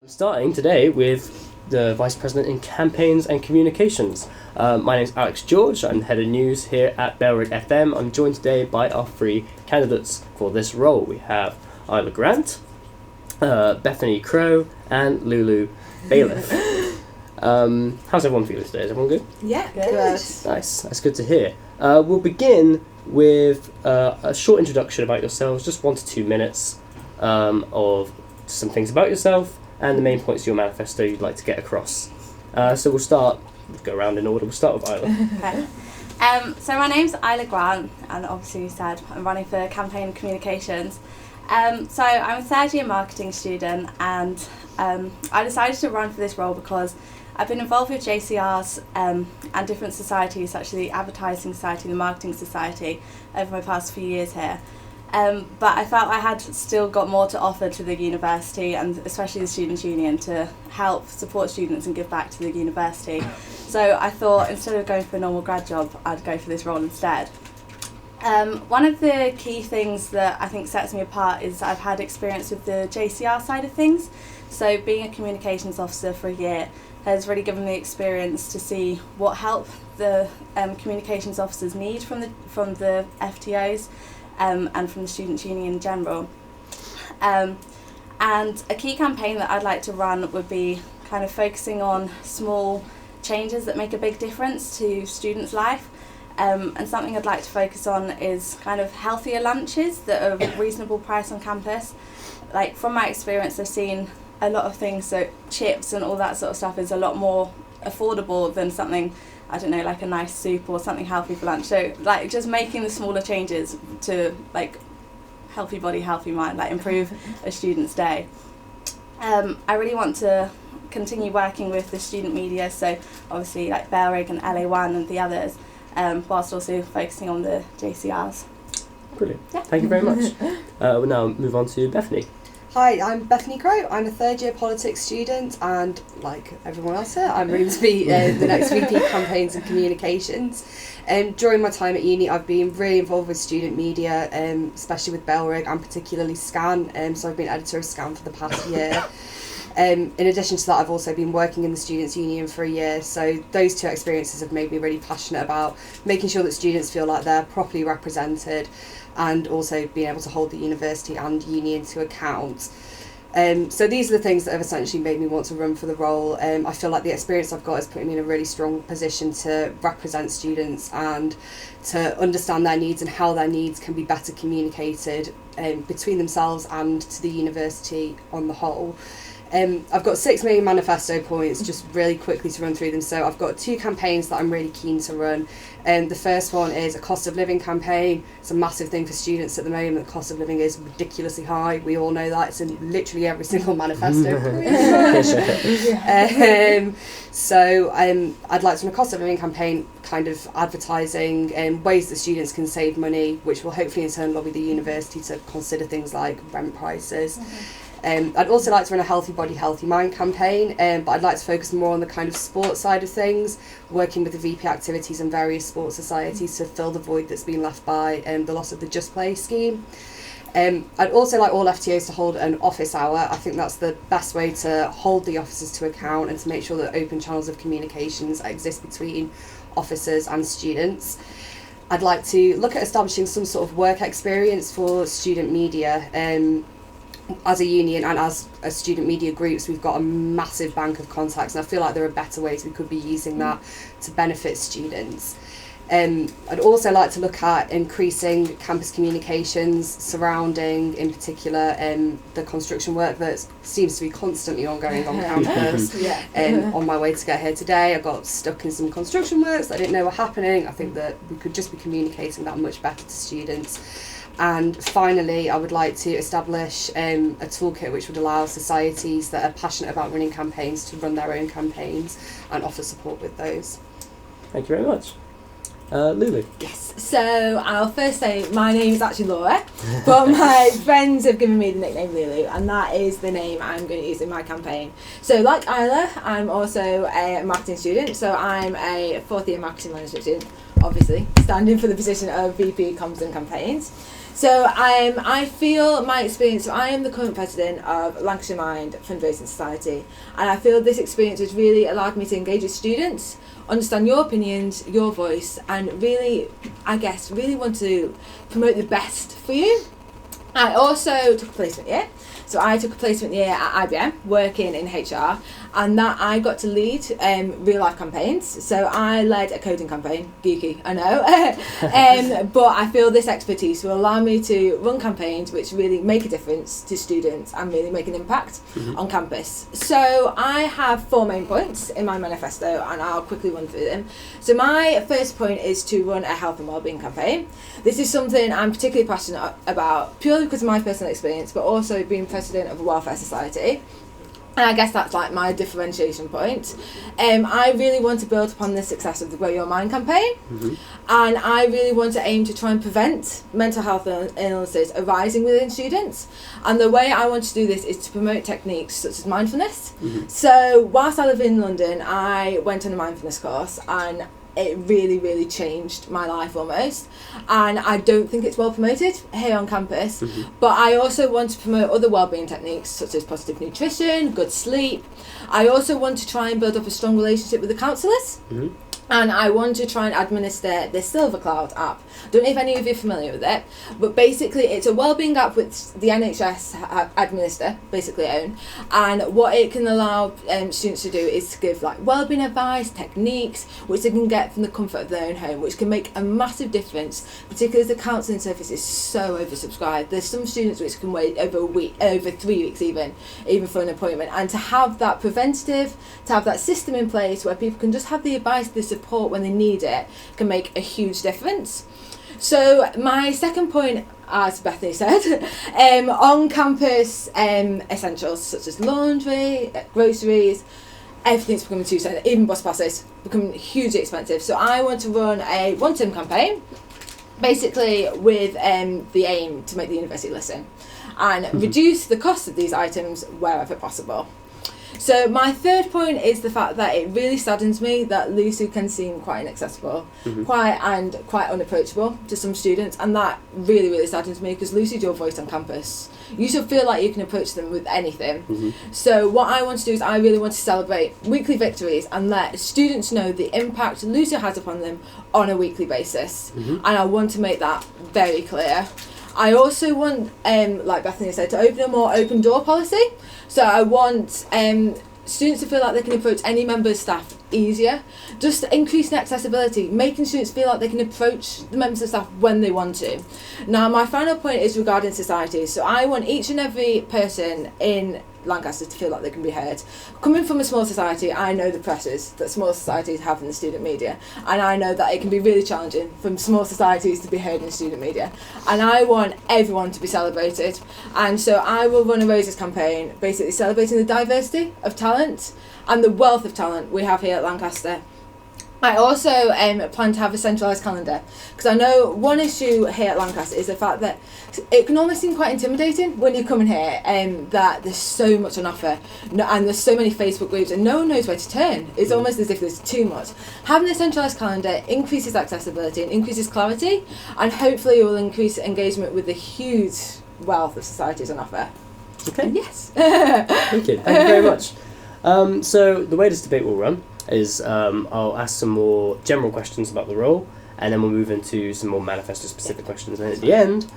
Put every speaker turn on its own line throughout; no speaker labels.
Starting today with the Vice President in Campaigns and Communications. My name is Alex George, I'm the Head of News here at BFM. I'm joined today by our three candidates for this role. We have Isla Grant, Bethany Crow, and Lulu Bailiff. How's everyone feeling today? Is everyone good?
Yeah, good.
Nice, that's good to hear. We'll begin with a short introduction about yourselves, just 1 to 2 minutes of some things about yourself and the main points of your manifesto you'd like to get across. So we'll go around in order. We'll start with Isla.
Okay. So my name's Isla Grant, and obviously you said I'm running for campaign and communications. So I'm a third year marketing student, and I decided to run for this role because I've been involved with JCRs and different societies such as the Advertising Society, the Marketing Society, over my past few years here. But I felt I had still got more to offer to the university, and especially the Students' Union, to help support students and give back to the university. So I thought instead of going for a normal grad job, I'd go for this role instead. One of the key things that I think sets me apart is I've had experience with the JCR side of things. So being a communications officer for a year has really given me experience to see what help the communications officers need from the FTOs. And from the Students' Union in general. And a key campaign that I'd like to run would be kind of focusing on small changes that make a big difference to students' life. And something I'd like to focus on is kind of healthier lunches that are a reasonable price on campus. Like, from my experience, I've seen a lot of things, so chips and all that sort of stuff is a lot more affordable than something, I don't know, like a nice soup or something healthy for lunch. So like just making the smaller changes to like healthy body, healthy mind, like improve a student's day. I really want to continue working with the student media, so obviously like Belrig and LA1 and the others, whilst also focusing on the JCRs.
Brilliant.
Yeah.
Thank you very much. We'll now move on to Bethany.
Hi, I'm Bethany Crow. I'm a third year politics student, and like everyone else here, I'm ready to be the next VP Campaigns and Communications. During my time at uni, I've been really involved with student media, especially with Belrig and particularly Scan. So I've been editor of Scan for the past year. In addition to that, I've also been working in the Students' Union for a year, so those two experiences have made me really passionate about making sure that students feel like they're properly represented, and also being able to hold the university and union to account. So these are the things that have essentially made me want to run for the role. I feel like the experience I've got has put me in a really strong position to represent students and to understand their needs and how their needs can be better communicated between themselves and to the university on the whole. I've got 6 main manifesto points, just really quickly to run through them. So I've got 2 campaigns that I'm really keen to run. The first one is a cost of living campaign. It's a massive thing for students at the moment. The cost of living is ridiculously high. We all know that. It's in literally every single manifesto. So I'd like to run a cost of living campaign, kind of advertising ways that students can save money, which will hopefully in turn lobby the university to consider things like rent prices. I'd also like to run a healthy body, healthy mind campaign, but I'd like to focus more on the kind of sports side of things, working with the VP activities and various sports societies to fill the void that's been left by the loss of the Just Play scheme. I'd also like all FTOs to hold an office hour. I think that's the best way to hold the officers to account and to make sure that open channels of communications exist between officers and students. I'd like to look at establishing some sort of work experience for student media. As a union and as a student media groups, we've got a massive bank of contacts, and I feel like there are better ways we could be using that to benefit students. I'd also like to look at increasing campus communications surrounding, in particular, the construction work that seems to be constantly ongoing on campus. On my way to get here today, I got stuck in some construction works that I didn't know were happening. I think that we could just be communicating that much better to students. And finally, I would like to establish a toolkit which would allow societies that are passionate about running campaigns to run their own campaigns and offer support with those.
Thank you very much. Lulu.
Yes, so I'll first say my name is actually Laura, but my friends have given me the nickname Lulu, and that is the name I'm going to use in my campaign. So like Isla, I'm also a marketing student, so I'm a 4th year marketing management student, obviously, standing for the position of VP Comms and Campaigns. So I feel my experience, so I am the current president of Lancashire Mind Fundraising Society, and I feel this experience has really allowed me to engage with students, understand your opinions, your voice, and really, I guess, really want to promote the best for you. I also took a placement year. So I took a placement year at IBM working in HR, and that I got to lead real life campaigns. So I led a coding campaign, geeky, I know, but I feel this expertise will allow me to run campaigns which really make a difference to students and really make an impact on campus. So I have 4 main points in my manifesto, and I'll quickly run through them. So my first point is to run a health and wellbeing campaign. This is something I'm particularly passionate about, purely because of my personal experience, but also being president of a welfare society. And I guess that's like my differentiation point. I really want to build upon the success of the Grow Your Mind campaign. And I really want to aim to try and prevent mental health illnesses arising within students. And the way I want to do this is to promote techniques such as mindfulness. So whilst I live in London, I went on a mindfulness course, and it really, really changed my life almost. And I don't think it's well promoted here on campus. But I also want to promote other wellbeing techniques such as positive nutrition, good sleep. I also want to try and build up a strong relationship with the counsellors. And I want to try and administer the Silver Cloud app. Don't know if any of you are familiar with it, but basically it's a wellbeing app which the NHS administer, basically own, and what it can allow students to do is to give like wellbeing advice, techniques, which they can get from the comfort of their own home, which can make a massive difference, particularly as the counselling service is so oversubscribed. There's some students which can wait over a week, over 3 weeks even for an appointment, and to have that preventative, to have that system in place where people can just have the advice, the support when they need it, can make a huge difference. So my second point, as Bethany said, on campus essentials such as laundry, groceries, everything's becoming too expensive, even bus passes becoming hugely expensive. So I want to run a one-term campaign, basically with the aim to make the university listen and reduce the cost of these items wherever possible. So my third point is the fact that it really saddens me that Lucy can seem quite inaccessible, quite unapproachable to some students, and that really, really saddens me because Lucy's your voice on campus. You should feel like you can approach them with anything. So what I want to do is I really want to celebrate weekly victories and let students know the impact Lucy has upon them on a weekly basis, and I want to make that very clear. I also want, like Bethany said, to open a more open door policy. So I want students to feel like they can approach any member of staff easier, just increasing accessibility, making students feel like they can approach the members of staff when they want to. Now my final point is regarding societies. So I want each and every person in Lancaster to feel like they can be heard. Coming from a small society, I know the pressures that small societies have in the student media, and I know that it can be really challenging from small societies to be heard in student media, and I want everyone to be celebrated. And so I will run a Roses campaign basically celebrating the diversity of talent and the wealth of talent we have here at Lancaster. I also plan to have a centralised calendar, because I know one issue here at Lancaster is the fact that it can almost seem quite intimidating when you come in here, that there's so much on offer, and there's so many Facebook groups and no one knows where to turn. It's almost as if there's too much. Having a centralised calendar increases accessibility and increases clarity, and hopefully it will increase engagement with the huge wealth of societies on offer.
Okay.
And yes.
Thank you very much. So the way this debate will run is I'll ask some more general questions about the role, and then we'll move into some more manifesto specific questions, and at the end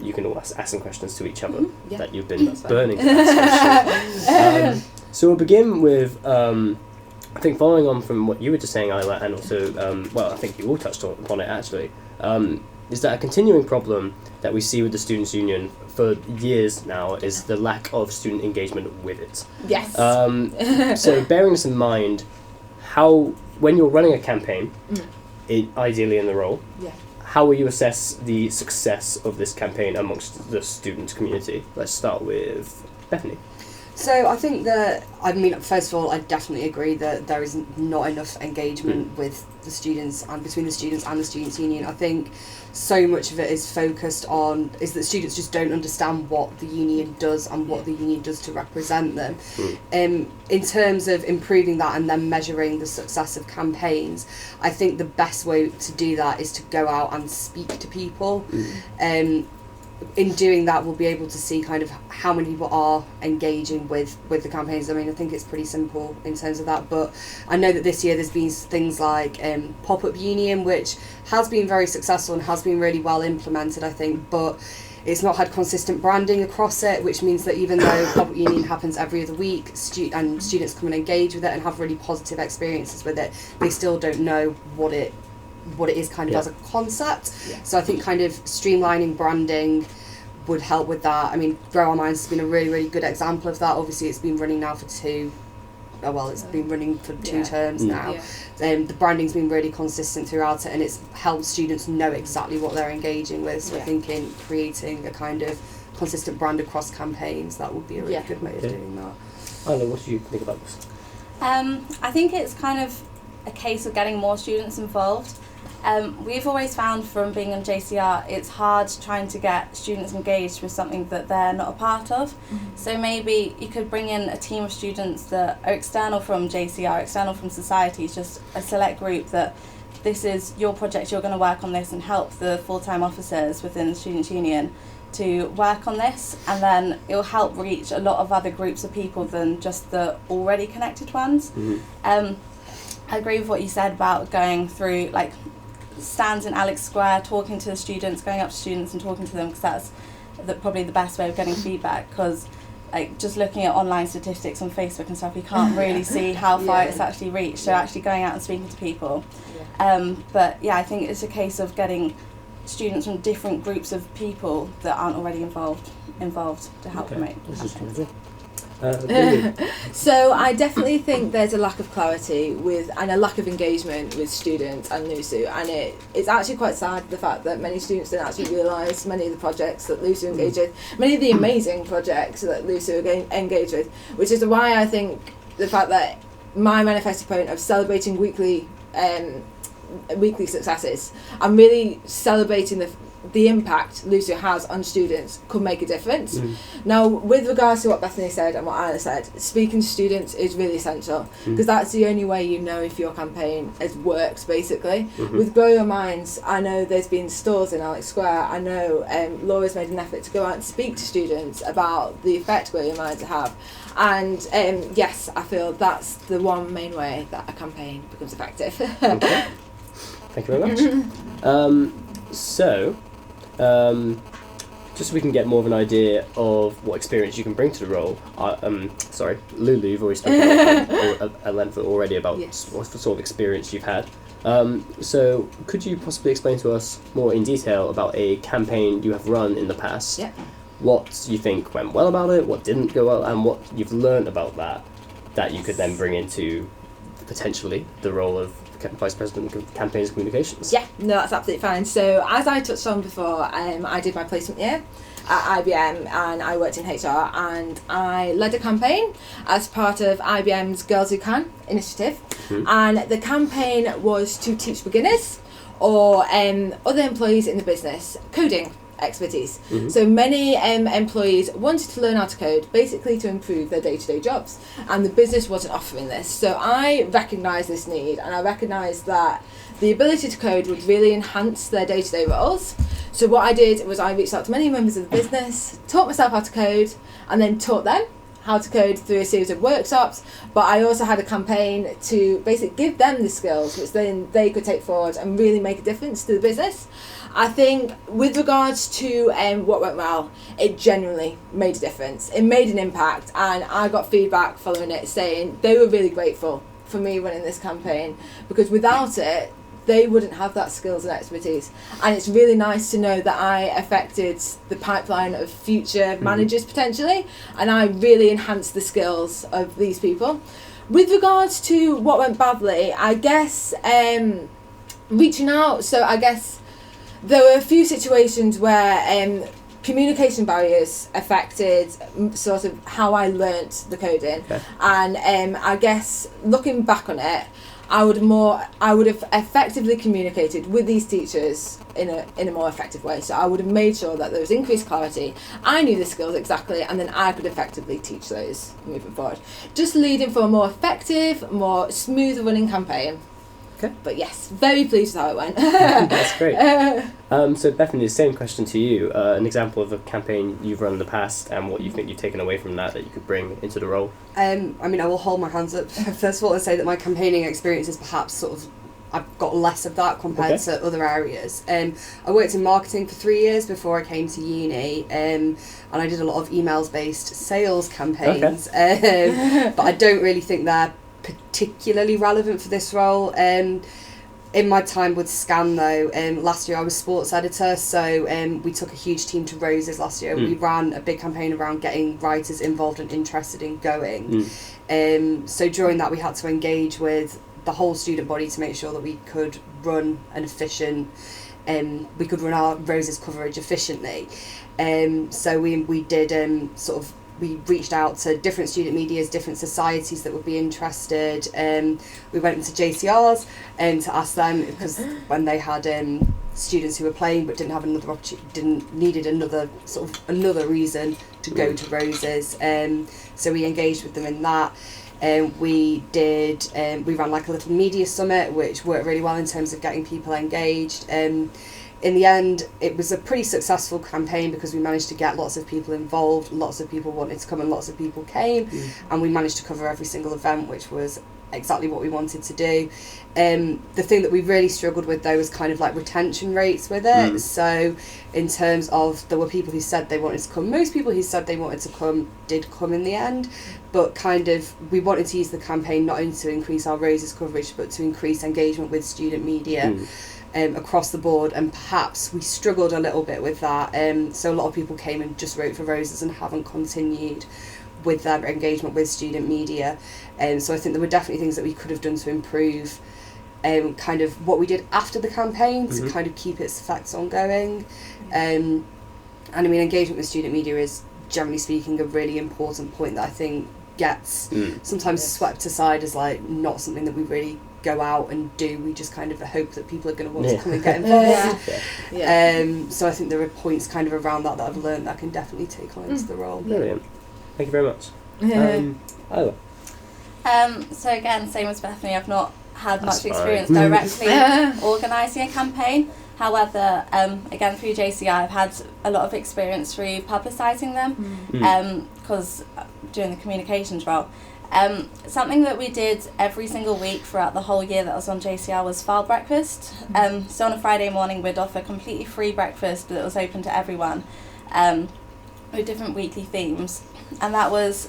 you can all ask some questions to each other that you've been burning to ask. So we'll begin with I think following on from what you were just saying, Isla, and also well, I think you all touched upon it actually, is that a continuing problem that we see with the Students' Union for years now is the lack of student engagement with it.
Yes.
So bearing this in mind, how, when you're running a campaign, ideally in the role, how will you assess the success of this campaign amongst the student community? Let's start with Bethany.
So I think that, I mean, first of all, I definitely agree that there is not enough engagement with the students and between the students and the Students' Union. I think so much of it is focused on, is that students just don't understand what the union does and what the union does to represent them. In terms of improving that and then measuring the success of campaigns, I think the best way to do that is to go out and speak to people. in doing that, we'll be able to see kind of how many people are engaging with the campaigns. I mean, I think it's pretty simple in terms of that, but I know that this year there's been things like Pop-Up Union, which has been very successful and has been really well implemented, I think, but it's not had consistent branding across it, which means that even though Pop-Up Union happens every other week, and students come and engage with it and have really positive experiences with it, they still don't know what it is kind of as a concept. So I think kind of streamlining branding would help with that. I mean, Grow Our Minds has been a really, really good example of that. Obviously, it's been running now for two terms now. The branding's been really consistent throughout it, and it's helped students know exactly what they're engaging with. So I think in creating a kind of consistent brand across campaigns, that would be a really good way of doing that.
Isla, what do you think about this?
I think it's kind of a case of getting more students involved. We've always found from being on JCR, it's hard trying to get students engaged with something that they're not a part of. So maybe you could bring in a team of students that are external from JCR, external from society, just a select group that this is your project, you're going to work on this, and help the full-time officers within the Students' Union to work on this, and then it'll help reach a lot of other groups of people than just the already connected ones. I agree with what you said about going through like stands in Alex Square, talking to the students, going up to students and talking to them, because that's probably the best way of getting feedback, because like just looking at online statistics on Facebook and stuff, you can't really see how far it's actually reached. So actually going out and speaking to people. But yeah, I think it's a case of getting students from different groups of people that aren't already involved to help promote.
So I definitely think there's a lack of clarity and a lack of engagement with students and LUSU, and it's actually quite sad, the fact that many students don't actually realise many of the projects that LUSU engage with, many of the amazing projects that LUSU engage with, which is why I think the fact that my manifesto point of celebrating weekly successes and really celebrating the impact LUSU has on students could make a difference. Now, with regards to what Bethany said and what Isla said, speaking to students is really essential, because that's the only way you know if your campaign has worked, basically. With Grow Your Minds, I know there's been stalls in Alex Square. I know Laura's made an effort to go out and speak to students about the effect Grow Your Minds have. And yes, I feel that's the one main way that a campaign becomes effective.
Okay. Thank you very much. Just so we can get more of an idea of what experience you can bring to the role, Lulu, you've already spoken at length already about what sort of experience you've had. So could you possibly explain to us more in detail about a campaign you have run in the past?
Yeah.
What you think went well about it, what didn't go well, and what you've learned about that you could then bring into potentially the role of Vice President of Campaigns and Communications.
Yeah, no, that's absolutely fine. So as I touched on before, I did my placement year at IBM and I worked in HR, and I led a campaign as part of IBM's Girls Who Can initiative. And the campaign was to teach beginners or other employees in the business coding expertise. So many employees wanted to learn how to code, basically to improve their day-to-day jobs, and the business wasn't offering this. So I recognised this need, and I recognised that the ability to code would really enhance their day-to-day roles. So what I did was I reached out to many members of the business, taught myself how to code, and then taught them how to code through a series of workshops. But I also had a campaign to basically give them the skills which then they could take forward and really make a difference to the business. I think with regards to what went well, it genuinely made a difference. It made an impact, and I got feedback following it saying they were really grateful for me running this campaign, because without it, they wouldn't have that skills and expertise. And it's really nice to know that I affected the pipeline of future managers potentially, and I really enhanced the skills of these people. With regards to what went badly, I guess reaching out, so I guess there were a few situations where communication barriers affected sort of how I learnt the coding. And I guess looking back on it, I would have effectively communicated with these teachers in a more effective way. So I would have made sure that there was increased clarity. I knew the skills exactly, and then I could effectively teach those moving forward. Just leading for a more effective, more smooth running campaign.
Okay.
But yes, very pleased with how it went.
That's great. So Bethany, the same question to you. An example of a campaign you've run in the past and what you think you've taken away from that you could bring into the role.
I will hold my hands up first of all and say that my campaigning experience is perhaps sort of, I've got less of that compared to other areas. I worked in marketing for 3 years before I came to uni, and I did a lot of emails-based sales campaigns, but I don't really think they're particularly relevant for this role. In my time with Scan though, last year I was sports editor, so we took a huge team to Roses last year. We ran a big campaign around getting writers involved and interested in going. So during that we had to engage with the whole student body to make sure that we could run an efficient, we could run our Roses coverage efficiently. So we did we reached out to different student medias, different societies that would be interested. We went into JCRs to ask them, because when they had students who were playing but didn't have another opportunity, needed another reason to go to Roses. So we engaged with them in that. We ran like a little media summit, which worked really well in terms of getting people engaged. In the end, it was a pretty successful campaign because we managed to get lots of people involved, lots of people wanted to come and lots of people came, and we managed to cover every single event, which was exactly what we wanted to do. The thing that we really struggled with though was kind of like retention rates with it. So in terms of, there were people who said they wanted to come, most people who said they wanted to come did come in the end, but kind of we wanted to use the campaign not only to increase our Roses coverage but to increase engagement with student media across the board, and perhaps we struggled a little bit with that. So a lot of people came and just wrote for Roses and haven't continued with their engagement with student media. So I think there were definitely things that we could have done to improve kind of what we did after the campaign to kind of keep its effects ongoing. And I mean, engagement with student media is, generally speaking, a really important point that I think gets sometimes swept aside as like not something that we really go out and do. We just kind of hope that people are going to want to come and get involved. So I think there are points kind of around that I've learned that I can definitely take on into the role.
Brilliant. Thank you very much. Isla.
So again, same as Bethany, I've not had
That's
much
fine.
experience directly organising a campaign. However, again through JCI I've had a lot of experience through publicising them, because during the communications role. Something that we did every single week throughout the whole year that I was on JCR was file breakfast. So on a Friday morning we'd offer completely free breakfast that was open to everyone, with different weekly themes, and that was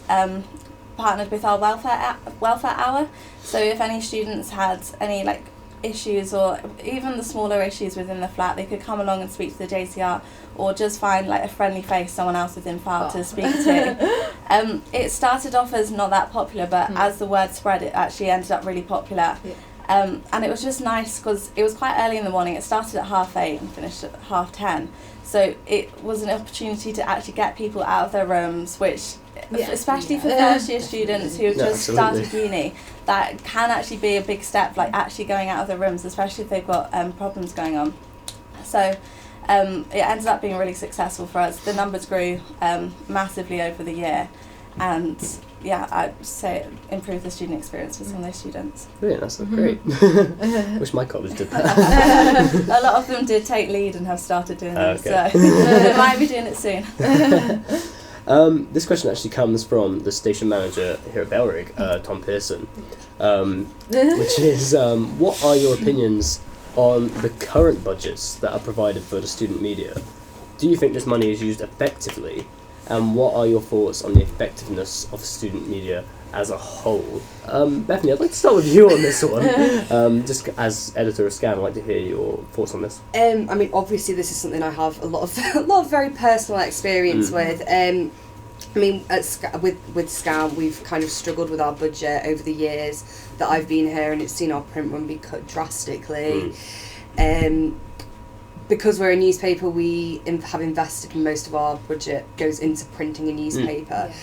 partnered with our welfare hour. So if any students had any like issues or even the smaller issues within the flat, they could come along and speak to the JCR, or just find like a friendly face, someone else within file to speak to. It started off as not that popular, but as the word spread it actually ended up really popular. And it was just nice because it was quite early in the morning. It started at 8:30 and finished at 10:30, so it was an opportunity to actually get people out of their rooms, which especially for first year students who have just started uni, that can actually be a big step, like actually going out of their rooms, especially if they've got problems going on. So it ended up being really successful for us. The numbers grew massively over the year, and I'd say it improved the student experience for some of those students.
Brilliant, that's great. Wish my college did that.
A lot of them did take lead and have started doing it, so they might be doing it soon.
This question actually comes from the station manager here at Belrig, Tom Pearson, which is, what are your opinions on the current budgets that are provided for the student media? Do you think this money is used effectively? And what are your thoughts on the effectiveness of student media as a whole? Bethany, I'd like to start with you on this one. Just as editor of Scan, I'd like to hear your thoughts on this.
I mean, obviously this is something I have a lot of very personal experience with. I mean, with Scan, we've kind of struggled with our budget over the years that I've been here, and it's seen our print run be cut drastically. Because we're a newspaper, we have invested most of our budget goes into printing a newspaper.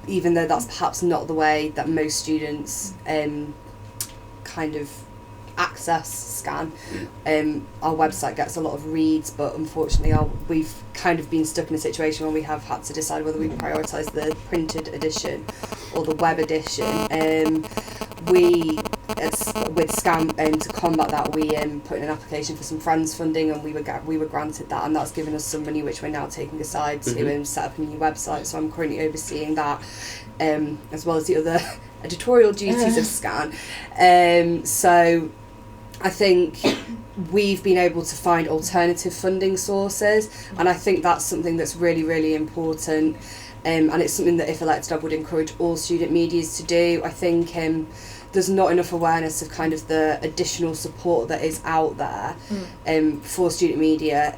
Even though that's perhaps not the way that most students kind of access Scan. Our website gets a lot of reads, but unfortunately we've kind of been stuck in a situation where we have had to decide whether we prioritise the printed edition or the web edition. we, with SCAN, to combat that, we put in an application for some Friends funding, and we were granted that, and that's given us some money which we're now taking aside to set up a new website. So I'm currently overseeing that, as well as the other editorial duties of SCAN. So I think we've been able to find alternative funding sources, and I think that's something that's really, really important. And it's something that, if elected, I would encourage all student medias to do. I think there's not enough awareness of kind of the additional support that is out there for student media.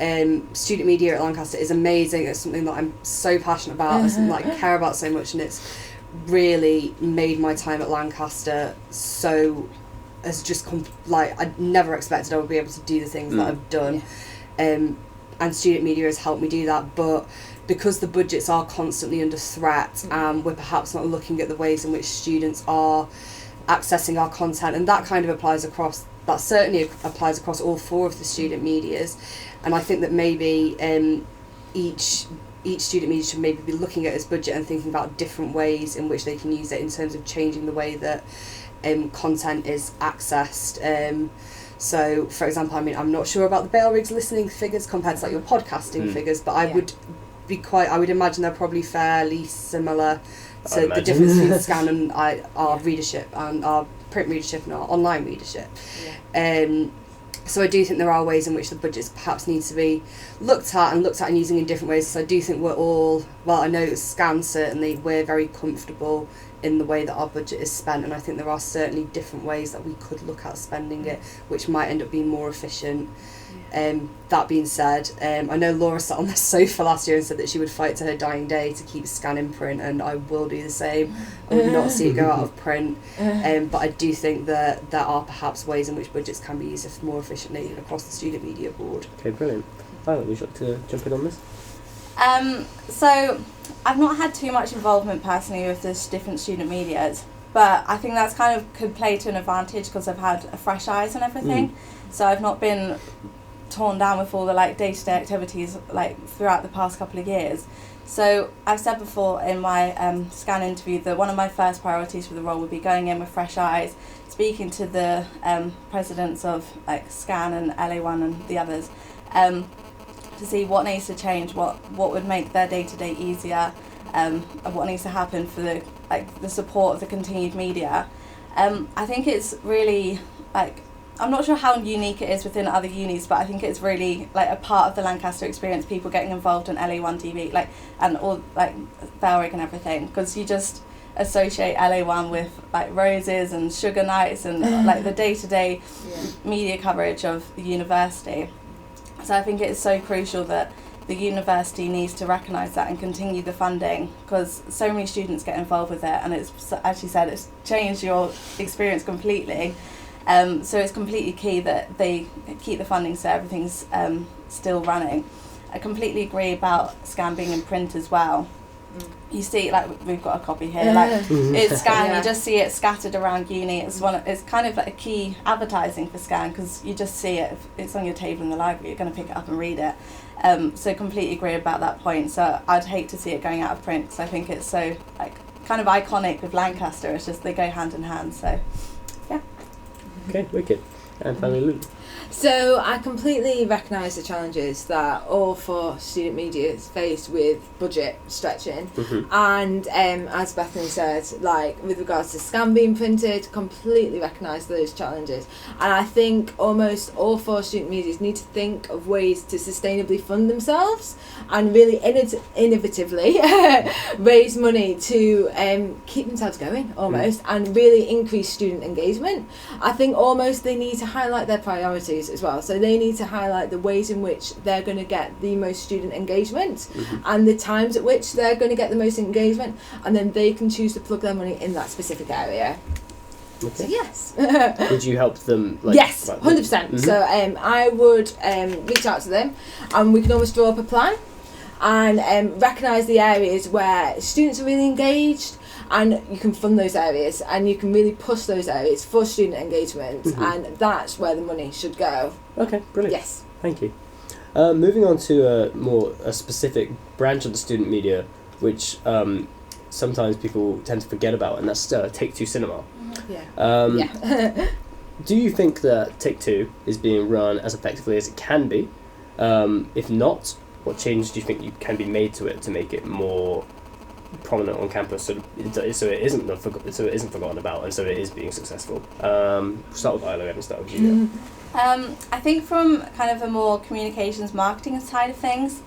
Student media at Lancaster is amazing. It's something that I'm so passionate about, it's something that I care about so much, and it's really made my time at Lancaster so... has just I never expected I would be able to do the things that I've done, and student media has helped me do that. But because the budgets are constantly under threat, we're perhaps not looking at the ways in which students are accessing our content, and that kind of certainly applies across all 4 of the student medias. And I think that maybe each student media should maybe be looking at its budget and thinking about different ways in which they can use it in terms of changing the way that content is accessed. So, for example, I mean, I'm not sure about the Bail Rigs listening figures compared to like your podcasting figures, but I would imagine they're probably fairly similar to the difference between SCAN and our readership, and our print readership and our online readership. So I do think there are ways in which the budgets perhaps need to be looked at and using in different ways. So I do think we're all, well, I know SCAN certainly, we're very comfortable in the way that our budget is spent, and I think there are certainly different ways that we could look at spending it, which might end up being more efficient. That being said, I know Laura sat on the sofa last year and said that she would fight to her dying day to keep SCAN in print, and I will do the same. I would not see it go out of print, but I do think that there are perhaps ways in which budgets can be used more efficiently across the student media board.
Okay, brilliant. Violet, would you like to jump in on this?
So I've not had too much involvement personally with the different student medias, but I think that's kind of could play to an advantage because I've had a fresh eyes and everything. So I've not been torn down with all the like day-to-day activities like throughout the past couple of years. So I've said before in my SCAN interview that one of my first priorities for the role would be going in with fresh eyes, speaking to the presidents of like SCAN and LA1 and the others, to see what needs to change, what would make their day-to-day easier, and what needs to happen for the support of the continued media. I think it's really I'm not sure how unique it is within other unis, but I think it's really like a part of the Lancaster experience, people getting involved in LA1 TV, and all Bail Rig and everything, because you just associate LA1 with like roses and sugar nights and like the day-to-day media coverage of the university. So I think it's so crucial that the university needs to recognise that and continue the funding, because so many students get involved with it, and it's, as you said, it's changed your experience completely. So it's completely key that they keep the funding so everything's still running. I completely agree about SCAN being in print as well. You see, we've got a copy here. It's SCAN. You just see it scattered around uni. It's kind of like a key advertising for SCAN, because you just see it. If it's on your table in the library, you're going to pick it up and read it. So completely agree about that point. So I'd hate to see it going out of print, because I think it's so kind of iconic with Lancaster. It's just they go hand in hand. So yeah.
Okay, wicked. And finally, Lulu.
So I completely recognise the challenges that all 4 student media face with budget stretching, and as Bethany said, with regards to SCAN being printed, completely recognise those challenges. And I think almost all 4 student medias need to think of ways to sustainably fund themselves and really innovatively raise money to keep themselves going almost, and really increase student engagement. I think almost they need to highlight their priorities as well. So they need to highlight the ways in which they're going to get the most student engagement, and the times at which they're going to get the most engagement, and then they can choose to plug their money in that specific area. Okay. So yes.
Would you help them?
Yes, 100%. So I would reach out to them, and we can almost draw up a plan and recognise the areas where students are really engaged, and you can fund those areas, and you can really push those areas for student engagement, and that's where the money should go.
Okay, brilliant.
Yes.
Thank you. Moving on to a specific branch of the student media, which sometimes people tend to forget about, and that's Take Two Cinema.
Yeah.
Do you think that Take Two is being run as effectively as it can be? If not, what changes do you think can be made to it to make it more prominent on campus, so it isn't forgotten about, and so it is being successful? Start with Isla and start with you.
I think from kind of a more communications marketing side of things,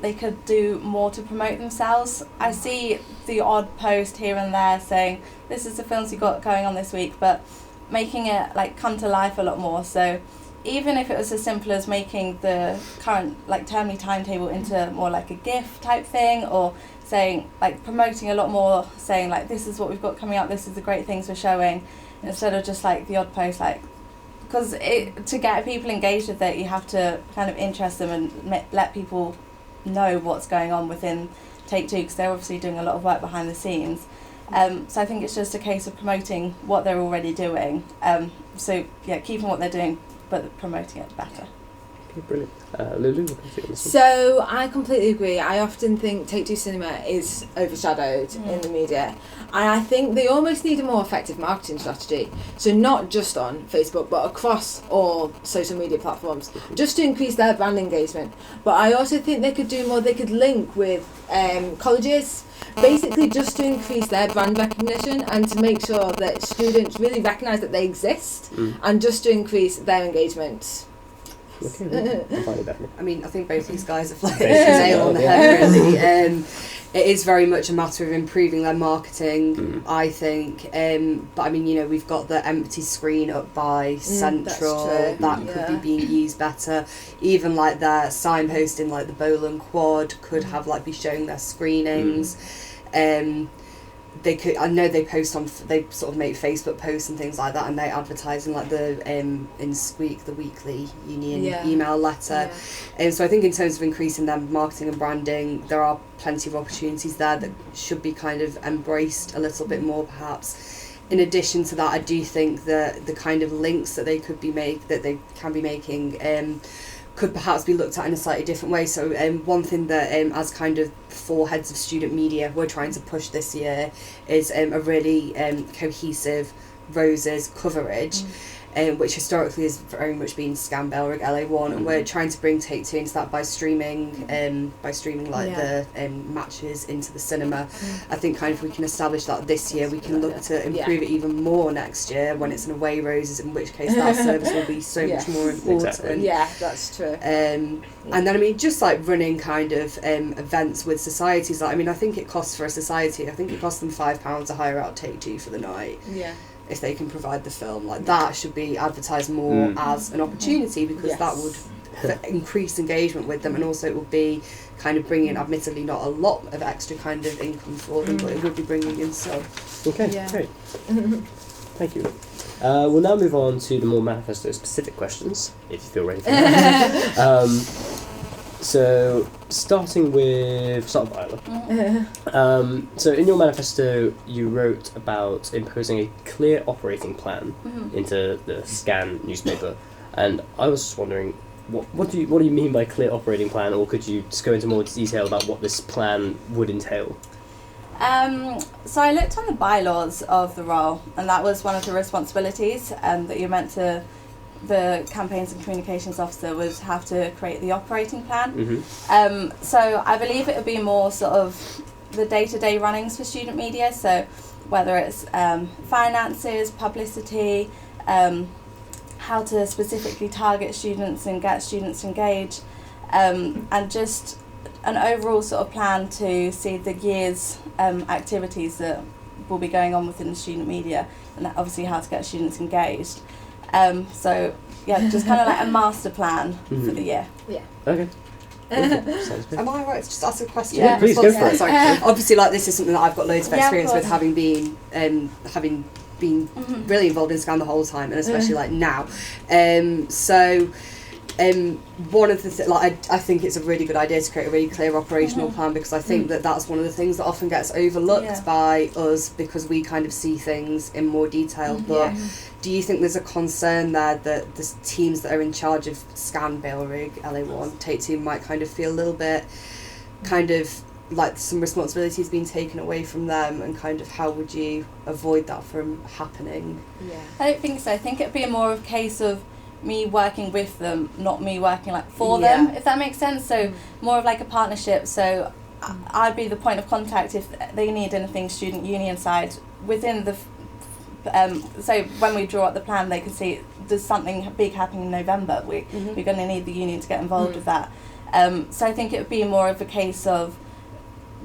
they could do more to promote themselves. I see the odd post here and there saying this is the films you got going on this week, but making it like come to life a lot more. So even if it was as simple as making the current like termly timetable into more like a GIF type thing, or saying like promoting a lot more, saying like this is what we've got coming up, this is the great things we're showing, instead of just like the odd post, like, because to get people engaged with it, you have to kind of interest them and let people know what's going on within Take Two, because they're obviously doing a lot of work behind the scenes. So I think it's just a case of promoting what they're already doing. So yeah, keeping what they're doing, but promoting it better.
Okay, brilliant. Lulu, what can you say on this one?
So I completely agree. I often think Take Two Cinema is overshadowed in the media, and I think they almost need a more effective marketing strategy. So not just on Facebook, but across all social media platforms, just to increase their brand engagement. But I also think they could do more. They could link with colleges, basically just to increase their brand recognition and to make sure that students really recognise that they exist, and just to increase their engagement.
Okay,
I mean, I think both these guys have like hit the nail on the head, really. It is very much a matter of improving their marketing, I think. But I mean, you know, we've got the empty screen up by Central that could be being used better. Even like their signposting, like the Bowling Quad, could have like be showing their screenings. They could. I know they post on. They sort of make Facebook posts and things like that, and they advertise in like the in Squeak, the weekly union email letter. And so I think in terms of increasing their marketing and branding, there are plenty of opportunities there that should be kind of embraced a little bit more, perhaps. In addition to that, I do think that the kind of links that they can be making. Could perhaps be looked at in a slightly different way. So one thing that as kind of 4 heads of student media we're trying to push this year is a really cohesive Roses coverage, which historically has very much been Scan Belrig LA1, and we're trying to bring Take Two into that by streaming the matches into the cinema. I think kind of we can establish that this year. We can look to improve it even more next year when it's an away Roses, in which case that service will be so much more important.
Exactly.
Yeah, that's true.
And then I mean, just like running kind of events with societies. Like, I mean, I think it costs for a society. I think it costs them £5 to hire out Take Two for the night.
Yeah.
If they can provide the film, like that should be advertised more as an opportunity, because that would increase engagement with them, and also it would be kind of bringing, admittedly not a lot of extra kind of income for them, but it would be bringing in some.
Okay, great. Thank you. We'll now move on to the more manifesto specific questions, if you feel ready for that. So, start with Isla. So, in your manifesto, you wrote about imposing a clear operating plan into the Scan newspaper, and I was just wondering, what do you mean by clear operating plan, or could you just go into more detail about what this plan would entail?
So I looked on the bylaws of the role, and that was one of the responsibilities that you're meant to. The campaigns and communications officer would have to create the operating plan. So I believe it would be more sort of the day-to-day runnings for student media, so whether it's finances, publicity, how to specifically target students and get students engaged, and just an overall sort of plan to see the year's activities that will be going on within the student media, and obviously how to get students engaged. So yeah, just kind of like a master plan for the year. Yeah.
Okay.
Am I right to just ask a question?
Yeah, please go for it.
Sorry. Obviously, like, this is something that I've got loads of experience with, having been really involved in Scan the whole time, and especially like now. One of the I think it's a really good idea to create a really clear operational plan, because I think that that's one of the things that often gets overlooked by us, because we kind of see things in more detail. But do you think there's a concern there that the teams that are in charge of Scan, Bailrig, LA1, Take Two might kind of feel a little bit kind of like some responsibilities being taken away from them, and kind of how would you avoid that from happening?
Yeah.
I don't think so. I think it'd be more of a case of me working with them, not me working like for them, if that makes sense. So more of like a partnership. So I'd be the point of contact if they need anything student union side within the so when we draw up the plan, they can see there's something big happening in November. We're going to need the union to get involved with that. So I think it would be more of a case of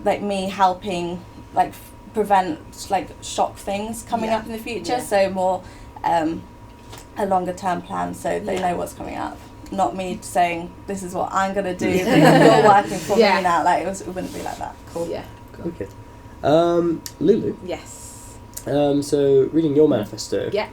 like me helping like prevent like shock things coming up in the future. So more a longer term plan, so they know what's coming up. Not me saying this is what I'm gonna do. You're working for me now. Like it wouldn't be like that.
Cool.
Yeah.
Cool. Okay. Lulu.
Yes.
So reading your manifesto.
Yeah.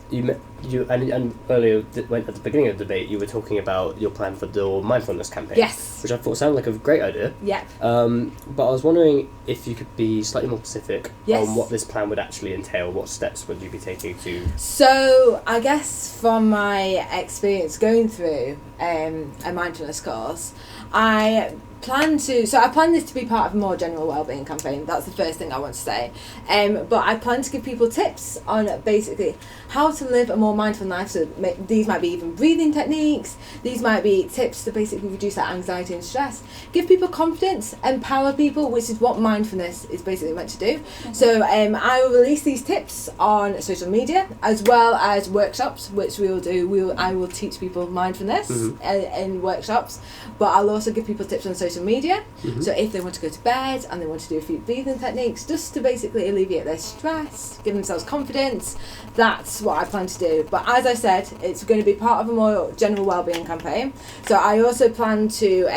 You earlier when at the beginning of the debate you were talking about your plan for the mindfulness campaign.
Yes.
Which I thought sounded like a great idea.
Yeah.
But I was wondering if you could be slightly more specific
Yes.
on what this plan would actually entail. What steps would you be taking to?
So I guess from my experience going through a mindfulness course, I plan this to be part of a more general wellbeing campaign. That's the first thing I want to say. But I plan to give people tips on basically how to live a more mindful life. So these might be even breathing techniques. These might be tips to basically reduce that anxiety and stress. Give people confidence, empower people, which is what mindfulness is basically meant to do. So I will release these tips on social media as well as workshops, which we will do. I will teach people mindfulness in workshops, but I'll also give people tips on social media. So if they want to go to bed and they want to do a few breathing techniques just to basically alleviate their stress, give themselves confidence, that's what I plan to do. But as I said, it's going to be part of a more general wellbeing campaign. So I also plan to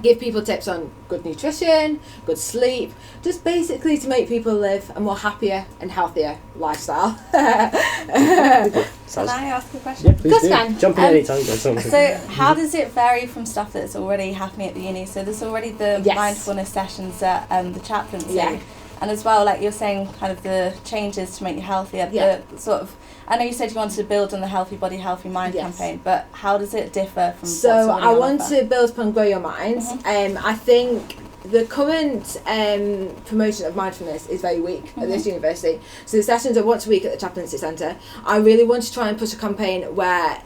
give people tips on good nutrition, good sleep, just basically to make people live a more happier and healthier lifestyle.
Can I ask a question?
Yeah, please do.
Can.
Jump in anytime.
So how does it vary from stuff that's already happening at the uni? So there's already the mindfulness sessions that the chaplains do. And as well, like you're saying, kind of the changes to make you healthier. The sort of, I know you said you wanted to build on the Healthy Body, Healthy Mind campaign, but how does it differ from?
So I want to build upon Grow Your Mind. I think the current promotion of mindfulness is very weak at this university. So the sessions are once a week at the Chaplaincy Centre. I really want to try and push a campaign where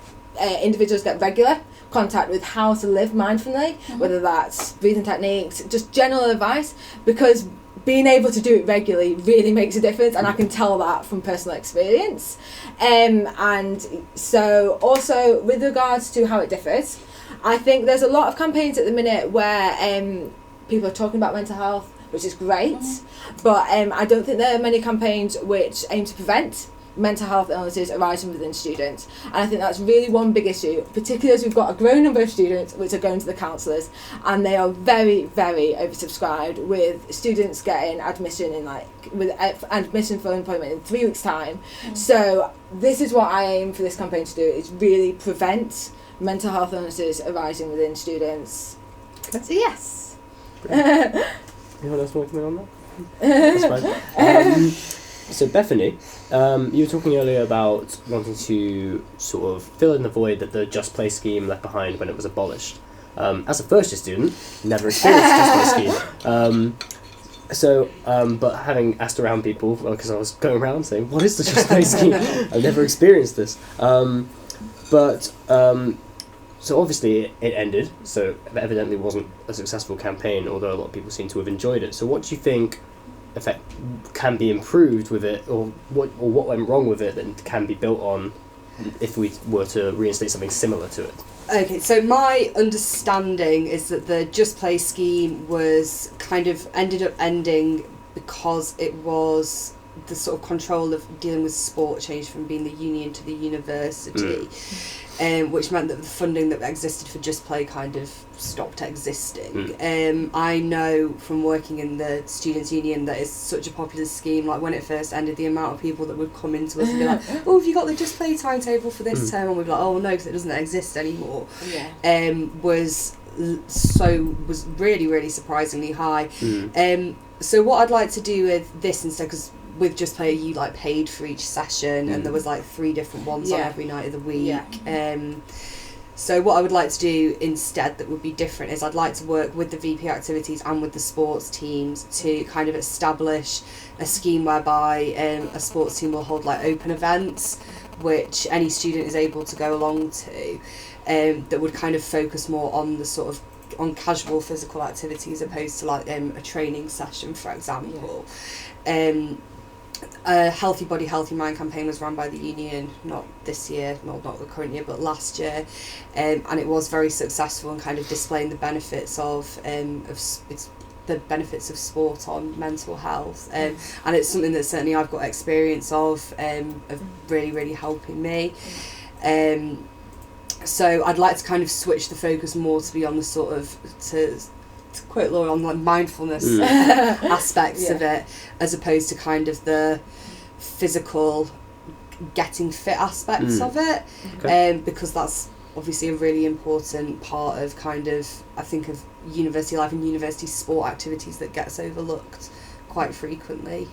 individuals get regular contact with how to live mindfully, whether that's breathing techniques, just general advice, because being able to do it regularly really makes a difference, and I can tell that from personal experience. And so also with regards to how it differs, I think there's a lot of campaigns at the minute where people are talking about mental health, which is great, but I don't think there are many campaigns which aim to prevent mental health illnesses arising within students, and I think that's really one big issue, particularly as we've got a growing number of students which are going to the counsellors, and they are very, very oversubscribed, with students getting admission admission for employment in 3 weeks' time. So this is what I aim for this campaign to do, is really prevent mental health illnesses arising within students.
Okay.
So yes.
Anyone else want to comment on that? That's fine. So Bethany, you were talking earlier about wanting to sort of fill in the void that the Just Play scheme left behind when it was abolished. As a first year student, never experienced Just Play scheme. But having asked around people, because I was going around saying, what is the Just Play scheme? I've never experienced this. So obviously it ended, so it evidently wasn't a successful campaign, although a lot of people seem to have enjoyed it. So what do you think can be improved with it, or what went wrong with it that can be built on if we were to reinstate something similar to it?
Okay, so my understanding is that the Just Play scheme was kind of ended up ending because it was the sort of control of dealing with sport changed from being the union to the university, which meant that the funding that existed for Just Play kind of stopped existing. I know from working in the students' union that it's such a popular scheme. Like when it first ended, the amount of people that would come into us and be like, "Oh, have you got the Just Play timetable for this term?" And we'd be like, "Oh no, because it doesn't exist anymore." Was really, really surprisingly high. So what I'd like to do with this instead, because with Just Play you like paid for each session and there was like 3 different ones on every night of the week. So what I would like to do instead that would be different is I'd like to work with the VP activities and with the sports teams to kind of establish a scheme whereby a sports team will hold like open events which any student is able to go along to, that would kind of focus more on the sort of on casual physical activities opposed to like a training session, for example. A Healthy Body, Healthy Mind campaign was run by the union, not this year, not the current year, but last year, and it was very successful in kind of displaying the benefits of the benefits of sport on mental health, and it's something that certainly I've got experience of really helping me. So I'd like to kind of switch the focus more to be on the sort of to quote Laura on like mindfulness aspects of it, as opposed to kind of the physical getting fit aspects of it, because that's obviously a really important part of kind of, I think, of university life and university sport activities that gets overlooked quite frequently.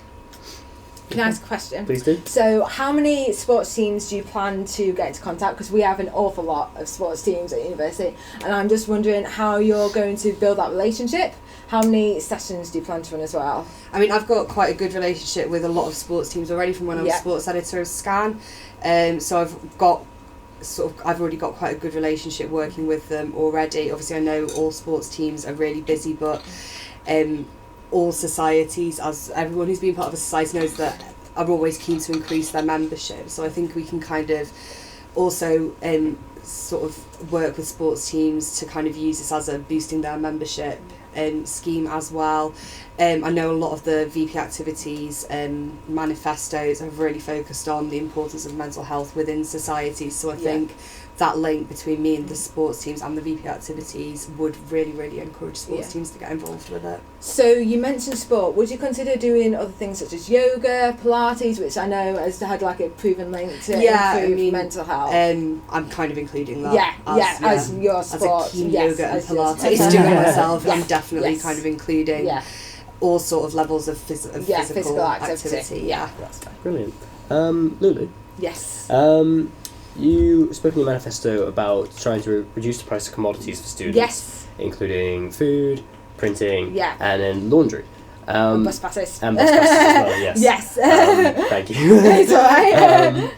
Can I ask a question?
Please do.
So how many sports teams do you plan to get into contact? Because we have an awful lot of sports teams at university, and I'm just wondering how you're going to build that relationship. How many sessions do you plan to run as well?
I mean, I've got quite a good relationship with a lot of sports teams already from when I was sports editor of Scan, so I've already got quite a good relationship working with them already. Obviously I know all sports teams are really busy, but all societies, as everyone who's been part of a society knows, that are always keen to increase their membership. So I think we can kind of also sort of work with sports teams to kind of use this as a boosting their membership scheme as well. I know a lot of the VP activities manifestos have really focused on the importance of mental health within societies, so I think that link between me and the sports teams and the VP activities would really encourage sports teams to get involved with it.
So you mentioned sport. Would you consider doing other things such as yoga, Pilates, which I know has had like a proven link to improve mental health?
I'm kind of including that
as your sport.
As a keen yoga and Pilates doing myself, I'm definitely kind of including all sort of levels of physical activity.
That's brilliant. Lulu?
Yes.
You spoke in your manifesto about trying to reduce the price of commodities for students, including food, printing, and then laundry.
And bus passes.
And bus passes as well, yes. Thank you.
It's alright.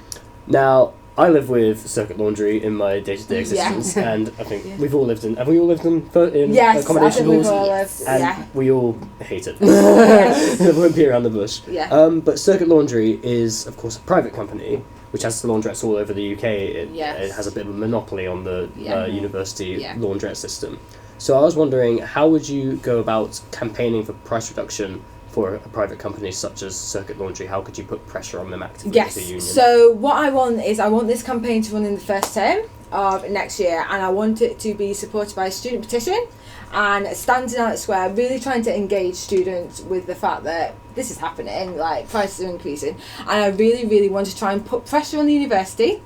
Now, I live with Circuit Laundry in my day-to-day existence, and I think we've all lived in... Have we all lived in accommodation halls? And we all hate it. It won't be around the bush. But Circuit Laundry is, of course, a private company, which has laundrettes all over the UK. It has a bit of a monopoly on the university laundrette system. So I was wondering, how would you go about campaigning for price reduction for a private company such as Circuit Laundry? How could you put pressure on them actively as a union?
So what I want is, I want this campaign to run in the first term of next year, and I want it to be supported by a student petition and standing out at square, really trying to engage students with the fact that this is happening, like prices are increasing, and I really want to try and put pressure on the university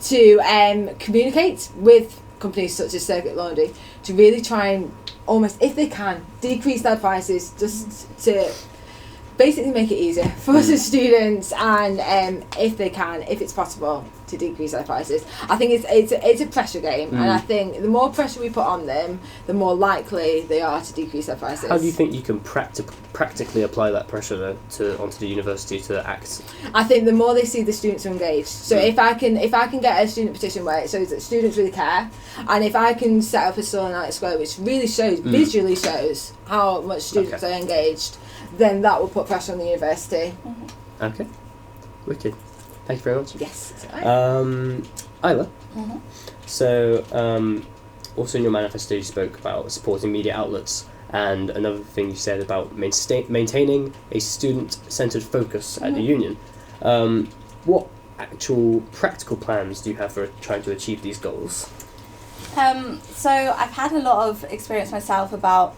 to communicate with companies such as Circuit Laundry to really try and almost, if they can, decrease their prices, just to basically make it easier for us as students, and if they can, if it's possible, to decrease their prices. I think it's a pressure game, and I think the more pressure we put on them, the more likely they are to decrease their prices.
How do you think you can practically apply that pressure onto the university to act?
I think the more they see the students are engaged. So if I can get a student petition where it shows that students really care, and if I can set up a store night square which really shows, visually shows how much students are engaged, then that will put pressure on the university.
Okay, wicked. Thank you very much.
Yes, that's all right.
Isla, so also in your manifesto you spoke about supporting media outlets, and another thing you said about maintaining a student-centred focus at the union. What actual practical plans do you have for trying to achieve these goals?
So I've had a lot of experience myself about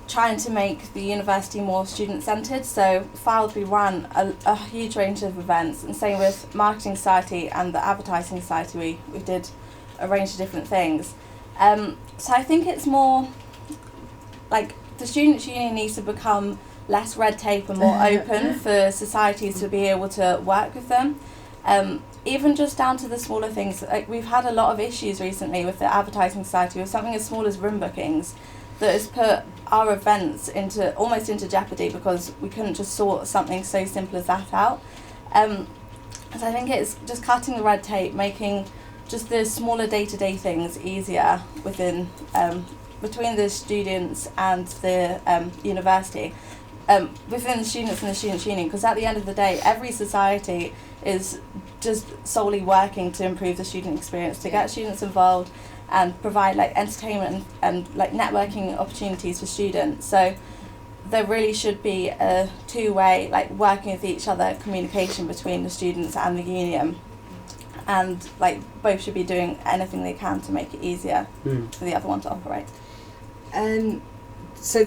trying to make the university more student-centred. So Filed, we ran a huge range of events, and same with Marketing Society and the Advertising Society, we did a range of different things. So I think it's more like the Students' Union needs to become less red tape and more open for societies to be able to work with them. even just down to the smaller things, like we've had a lot of issues recently with the Advertising Society with something as small as room bookings that has put our events almost into jeopardy because we couldn't just sort something so simple as that out. So I think it's just cutting the red tape, making just the smaller day-to-day things easier within between the students and the university, within the students and the student union, because at the end of the day every society is just solely working to improve the student experience, to get students involved and provide like entertainment and like networking opportunities for students. So there really should be a two-way, like working with each other, communication between the students and the union, and like both should be doing anything they can to make it easier for the other one to operate.
So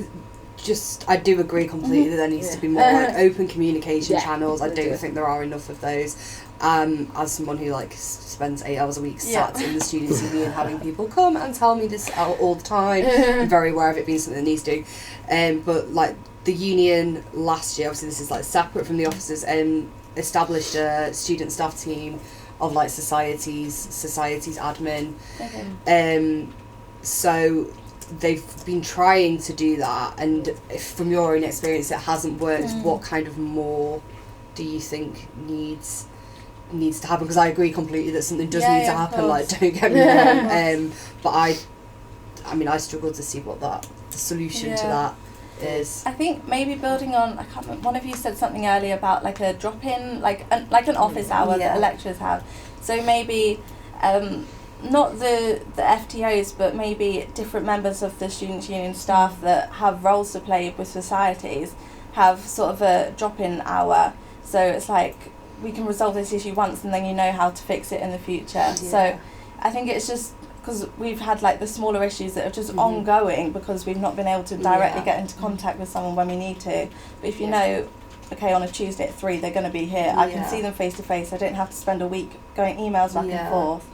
just, I do agree completely that there needs to be more like open communication channels. I don't think there are enough of those. As someone who like spends 8 hours a week sat in the students' union having people come and tell me this all the time, I'm very aware of it being something that needs doing. But like the union last year, obviously this is like separate from the officers, established a student staff team of like societies admin. So they've been trying to do that, and if from your own experience it hasn't worked, what kind of more do you think needs to happen? Because I agree completely that something does need to happen, like, don't get me wrong, but I mean I struggle to see what the solution to that is.
I think maybe building on, I can't remember, one of you said something earlier about like a drop-in, like an office hour that lecturers have. So maybe not the FTOs, but maybe different members of the Students' Union staff that have roles to play with societies have sort of a drop-in hour. So it's like, we can resolve this issue once and then you know how to fix it in the future. So I think it's just because we've had like the smaller issues that are just ongoing because we've not been able to directly get into contact with someone when we need to. But if you know, okay, on a Tuesday at 3 they're going to be here, I can see them face to face, I don't have to spend a week going emails back and forth.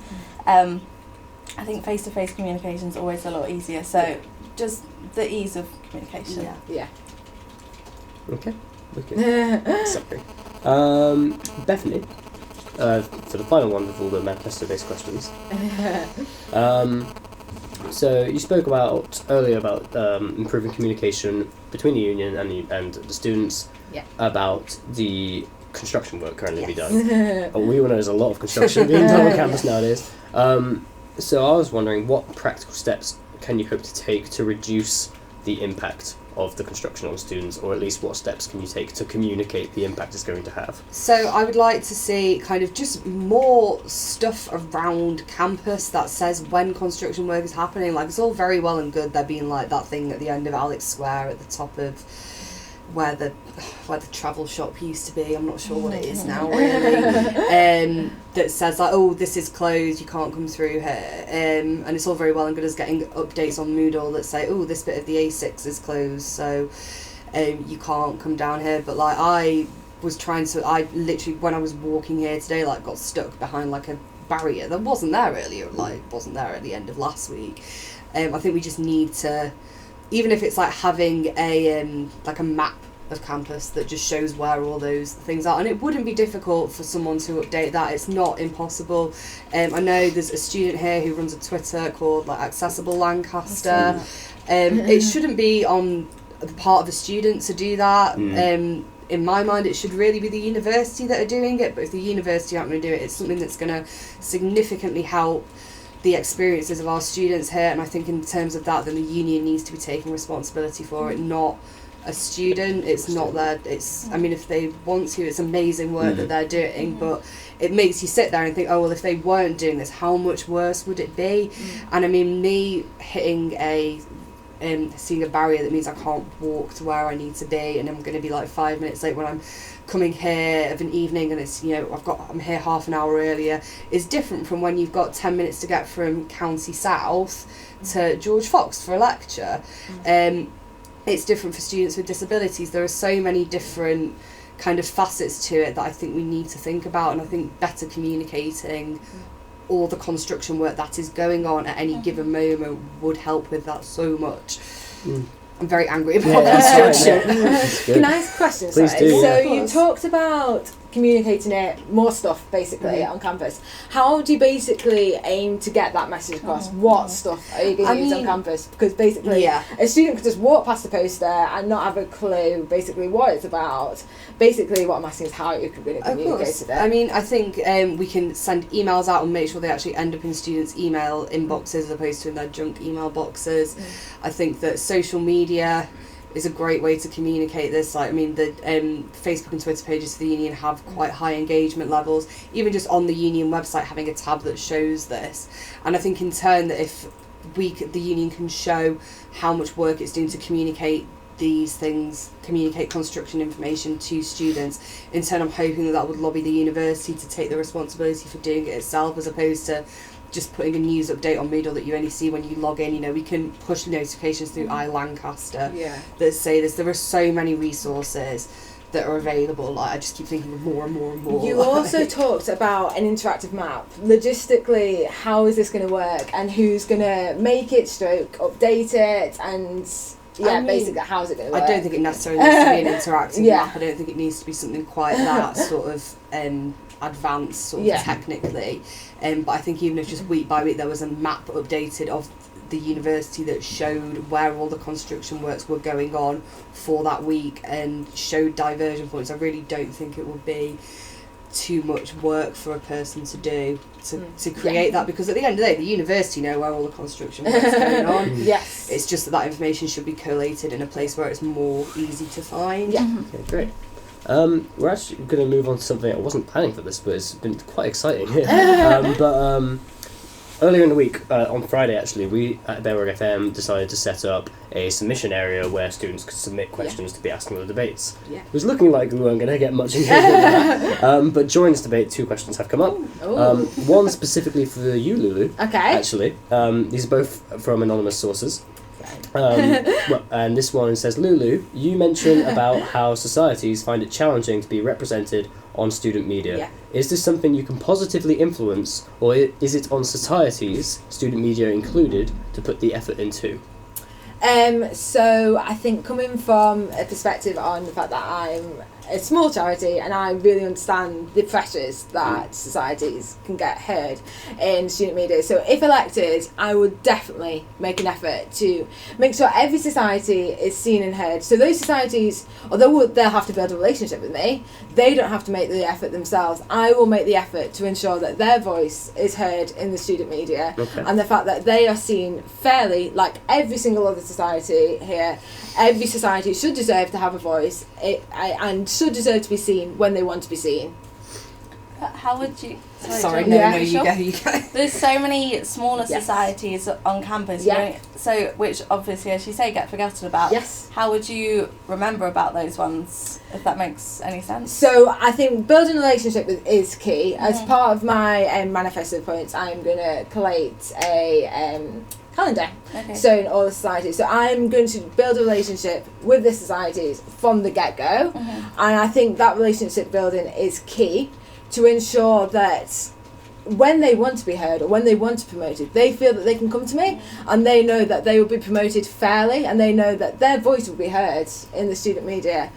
I think face to face communication is always a lot easier, so just the ease of communication.
Okay, sorry. Bethany, for the final one of all the manifesto based questions. So you spoke earlier about improving communication between the union and the students about the construction work currently being done. We all know there's a lot of construction being done on campus nowadays. So I was wondering, what practical steps can you hope to take to reduce the impact of the construction on students, or at least what steps can you take to communicate the impact it's going to have?
So I would like to see kind of just more stuff around campus that says when construction work is happening. Like, it's all very well and good there being like that thing at the end of Alex Square at the top of where the travel shop used to be. I'm not sure what it is now really. That says like, oh, this is closed, you can't come through here. And it's all very well and good as getting updates on Moodle that say, oh, this bit of the A6 is closed, so you can't come down here. But like I literally, when I was walking here today, like got stuck behind like a barrier that wasn't there earlier, like wasn't there at the end of last week. I think we just need to, even if it's like having a like a map of campus that just shows where all those things are, and it wouldn't be difficult for someone to update that. It's not impossible. I know there's a student here who runs a Twitter called like Accessible Lancaster. It shouldn't be on the part of a student to do that. In my mind, it should really be the university that are doing it, but if the university aren't going to do it, it's something that's going to significantly help the experiences of our students here. And I think in terms of that, then the union needs to be taking responsibility for it, not a student. It's not their, it's, I mean, if they want to, it's amazing work that they're doing, but it makes you sit there and think, oh well, if they weren't doing this, how much worse would it be? And I mean, me hitting seeing a barrier that means I can't walk to where I need to be, and I'm going to be like 5 minutes late when I'm coming here of an evening, and it's, you know, I'm here half an hour earlier, is different from when you've got 10 minutes to get from County South to George Fox for a lecture. It's different for students with disabilities. There are so many different kind of facets to it that I think we need to think about, and I think better communicating all the construction work that is going on at any given moment would help with that so much. I'm very angry about construction.
Can I ask a question?
Please do.
So you talked about communicating it, more stuff basically on campus. How do you basically aim to get that message across? What stuff are you going to use on campus? Because basically a student could just walk past the poster and not have a clue basically what it's about. Basically what I'm asking is how you could really communicate it.
I mean, I think we can send emails out and make sure they actually end up in students' email inboxes as opposed to in their junk email boxes. I think that social media is a great way to communicate this. Like, I mean, the Facebook and Twitter pages for the union have quite high engagement levels. Even just on the union website, having a tab that shows this. And I think in turn that if the union can show how much work it's doing to communicate these things, communicate construction information to students, in turn I'm hoping that would lobby the university to take the responsibility for doing it itself, as opposed to just putting a news update on Moodle that you only see when you log in. You know, we can push notifications through iLancaster that say this. There are so many resources that are available. Like, I just keep thinking of more and more and more.
You also talked about an interactive map. Logistically, how is this going to work, and who's going to make it, update it, and basically how is it going to work?
I don't think it necessarily needs to be an interactive map. I don't think it needs to be something quite that sort of advanced sort of technically, but I think even if just week by week there was a map updated of the university that showed where all the construction works were going on for that week and showed diversion points, I really don't think it would be too much work for a person to do to create that, because at the end of the day the university know where all the construction works going on. It's just that information should be collated in a place where it's more easy to find.
Okay, great. We're actually going to move on to something I wasn't planning for this, but it's been quite exciting. Earlier in the week, on Friday actually, we at Belwick FM decided to set up a submission area where students could submit questions to be asked in the debates. It was looking like we weren't going to get much engagement with that. But during this debate, 2 questions have come up. One specifically for you, Lulu. Actually. These are both from anonymous sources. And this one says, Lulu, you mentioned about how societies find it challenging to be represented on student media. Is this something you can positively influence, or is it on societies, student media included, to put the effort into?
So I think coming from a perspective on the fact that I'm a small charity and I really understand the pressures that societies can get heard in student media. So if elected, I would definitely make an effort to make sure every society is seen and heard. So those societies, although they'll have to build a relationship with me, they don't have to make the effort themselves. I will make the effort to ensure that their voice is heard in the student media, and the fact that they are seen fairly, like every single other society here. Every society should deserve to have a voice and should deserve to be seen when they want to be seen.
How would you...
Sorry, you go.
There's so many smaller societies on campus, so which obviously, as you say, get forgotten about. How would you remember about those ones, if that makes any sense? So
I think building a relationship is key. As part of my manifesto points, I'm going to collate a... calendar, so in all the societies. So I'm going to build a relationship with the societies from the get-go, and I think that relationship building is key to ensure that when they want to be heard or when they want to be promoted, they feel that they can come to me and they know that they will be promoted fairly and they know that their voice will be heard in the student media,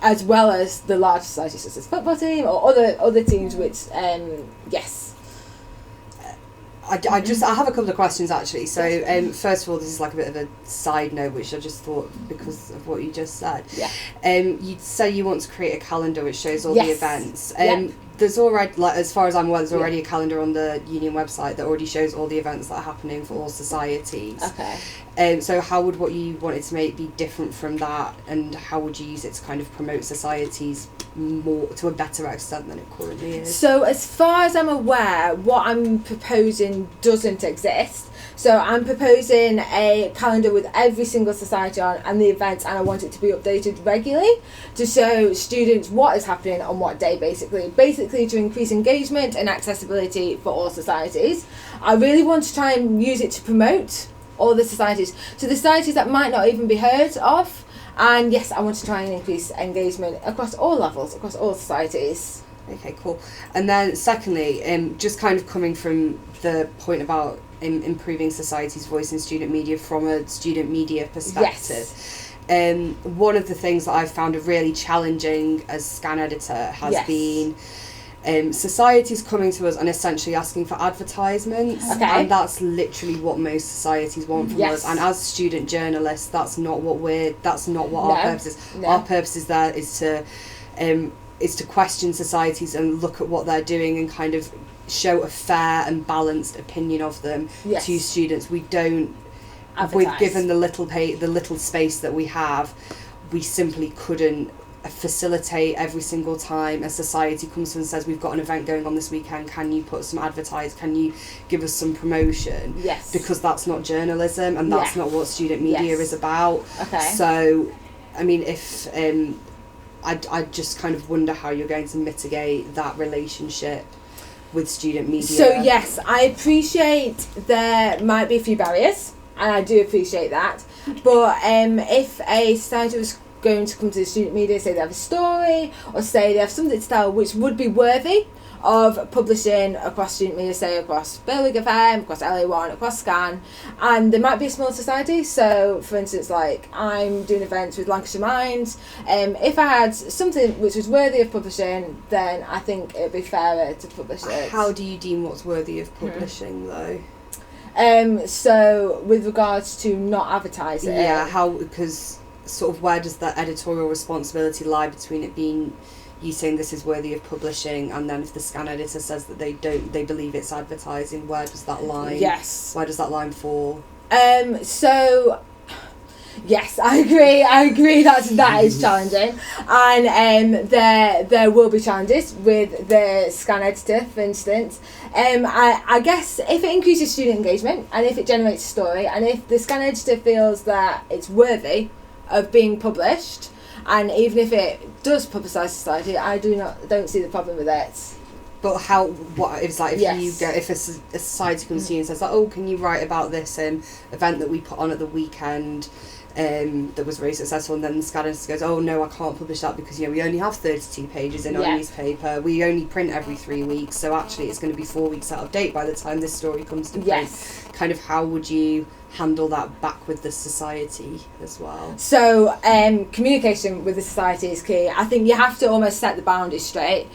as well as the large societies such as football team or other teams which
I have a couple of questions actually. So first of all, this is like a bit of a side note, which I just thought because of what you just said. You say you want to create a calendar which shows all the events. There's already, like, as far as I'm aware, there's already a calendar on the union website that already shows all the events that are happening for all societies. So how would what you wanted to make be different from that, and how would you use it to kind of promote societies more to a better extent than it currently is?
So as far as I'm aware, what I'm proposing doesn't exist. So I'm proposing a calendar with every single society on and the events, and I want it to be updated regularly to show students what is happening on what day, basically to increase engagement and accessibility for all societies. I really want to try and use it to promote all the societies, so the societies that might not even be heard of, and yes, I want to try and increase engagement across all levels, across all societies.
Okay, cool. And then secondly, just kind of coming from the point about improving society's voice in student media from a student media perspective, one of the things that I've found really challenging as scan editor has been societies coming to us and essentially asking for advertisements, and that's literally what most societies want from us. And as student journalists, that's not what our purpose is. Our purpose is there is to question societies and look at what they're doing and kind of show a fair and balanced opinion of them to students. We don't advertise. Given the little space that we have, we simply couldn't facilitate every single time a society comes to us and says, we've got an event going on this weekend, can you put some can you give us some promotion? Because that's not journalism, and that's not what student media is about. So I mean, if I just kind of wonder how you're going to mitigate that relationship with student media.
So yes, I appreciate there might be a few barriers, and I do appreciate that, but if a society was going to come to the student media, say they have a story or say they have something to tell which would be worthy of publishing across student media, say across Berwick FM, across LA1, across Scan, and there might be a small society. So for instance, like I'm doing events with Lancashire Minds, if I had something which was worthy of publishing, then I think it would be fairer to publish it.
How do you deem what's worthy of publishing though?
So with regards to not advertising,
because sort of where does that editorial responsibility lie between it being you saying this is worthy of publishing, and then if the scan editor says that they believe it's advertising, where does that line where does that line fall?
So yes, I agree that is challenging, and there will be challenges with the scan editor, for instance. I guess if it increases student engagement and if it generates a story and if the scan editor feels that it's worthy of being published, and even if it does publicise society, I don't see the problem with it.
But if a society comes to you and says like, oh, can you write about this event that we put on at the weekend that was very successful, and then the scan editor goes, oh no, I can't publish that because we only have 32 pages in our newspaper, we only print every 3 weeks, so actually it's going to be 4 weeks out of date by the time this story comes to print. Kind of how would you handle that back with the society as well?
So communication with the society is key. I think you have to almost set the boundaries straight.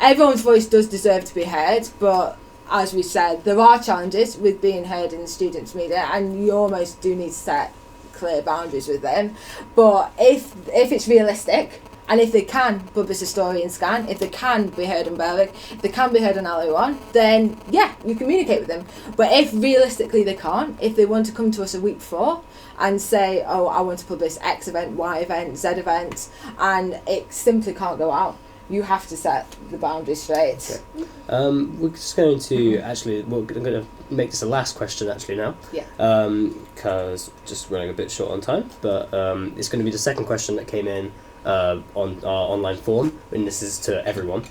Everyone's voice does deserve to be heard, but as we said, there are challenges with being heard in the students' media, and you almost do need to set clear boundaries with them. But if it's realistic, and if they can publish a story in Scan, if they can be heard in Berwick, if they can be heard on LA1, then you communicate with them. But if realistically they can't, if they want to come to us a week before and say, oh, I want to publish X event, Y event, Z event, and it simply can't go out, you have to set the boundaries straight.
We're just going to I'm going to make this the last question actually now. Because just running a bit short on time, but it's going to be the second question that came in on our online form, and this is to everyone.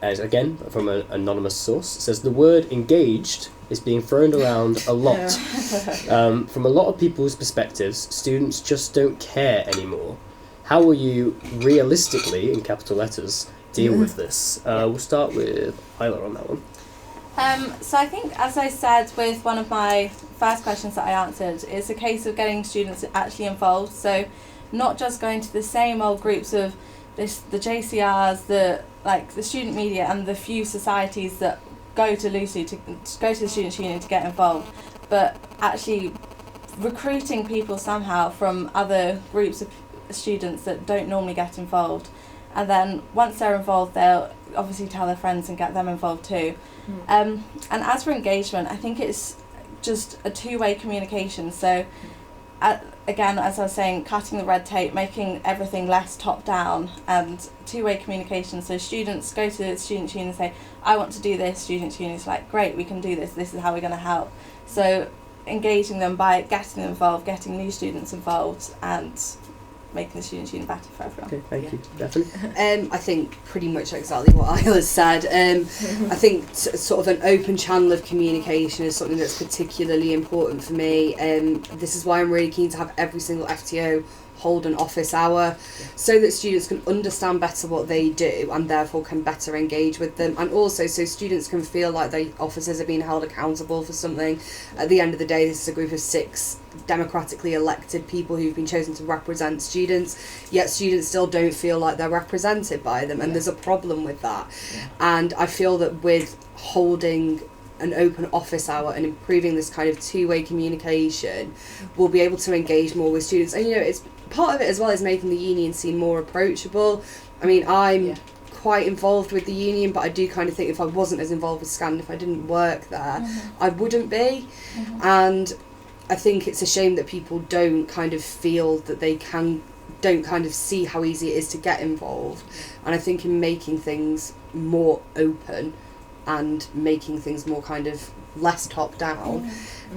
As again, from an anonymous source, it says the word engaged is being thrown around a lot. From a lot of people's perspectives, students just don't care anymore. How will you realistically, in capital letters, deal with this? We'll start with Isla on that one.
So I think, as I said with one of my first questions that I answered, it's a case of getting students actually involved. So not just going to the same old groups of the JCRs, the student media, and the few societies that go to Lucy to go to the Students' Union to get involved, but actually recruiting people somehow from other groups of students that don't normally get involved, and then once they're involved, they'll obviously tell their friends and get them involved too. And as for engagement, I think it's just a two-way communication. So again, as I was saying, cutting the red tape, making everything less top-down, and two-way communication. So students go to the Students' Union and say, I want to do this. Students' Union is like, great, we can do this. This is how we're going to help. So engaging them by getting them involved, getting new students involved, and making the Students' Union better for everyone.
Okay, thank you. Definitely.
I think pretty much exactly what Isla said. I think sort of an open channel of communication is something that's particularly important for me. This is why I'm really keen to have every single FTO hold an office hour so that students can understand better what they do and therefore can better engage with them, and also so students can feel like their officers are being held accountable for something. At the end of the day, this is a group of 6 democratically elected people who've been chosen to represent students, yet students still don't feel like they're represented by them, and there's a problem with that. And I feel that with holding an open office hour and improving this kind of two-way communication, we'll be able to engage more with students. And it's part of it as well as making the union seem more approachable. I mean, I'm quite involved with the union, but I do kind of think if I wasn't as involved with Scand, if I didn't work there, I wouldn't be. And I think it's a shame that people don't kind of feel that they don't kind of see how easy it is to get involved. And I think in making things more open and making things more kind of less top down,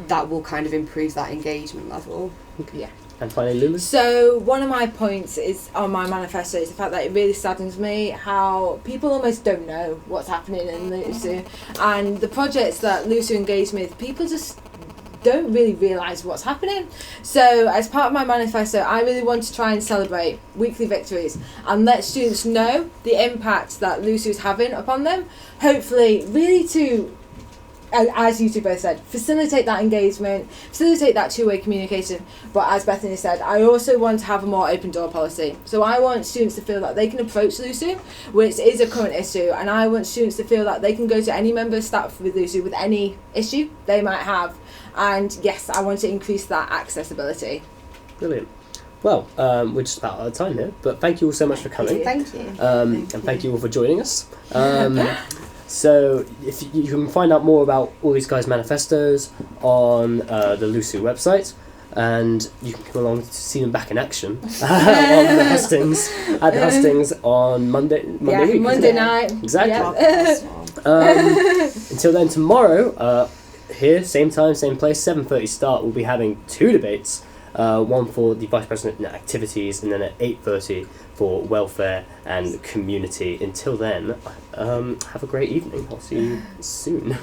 that will kind of improve that engagement level.
Yeah.
And finally, Lulu?
So one of my points is on my manifesto is the fact that it really saddens me how people almost don't know what's happening in LUSU, and the projects that LUSU engage with, people just don't really realise what's happening. So as part of my manifesto, I really want to try and celebrate weekly victories and let students know the impact that LUSU is having upon them. Hopefully really to, as you two both said, facilitate that engagement, facilitate that two-way communication. But as Bethany said, I also want to have a more open door policy. So I want students to feel that they can approach LUSU, which is a current issue, and I want students to feel that they can go to any member of staff with LUSU with any issue they might have. And yes, I want to increase that accessibility.
Brilliant. Well, we're just about out of time here, but thank you all so much for coming.
Thank you.
And thank you all for joining us. So if you can find out more about all these guys' manifestos on the LUSU website, and you can come along to see them back in action on the hustings at the hustings on Monday week.
Monday night.
Exactly.
Yeah.
Until then, tomorrow, here, same time, same place, 7:30 start. We'll be having 2 debates. One for the Vice President in Activities, and then at 8:30 for Welfare and Community. Until then, have a great evening. I'll see you soon.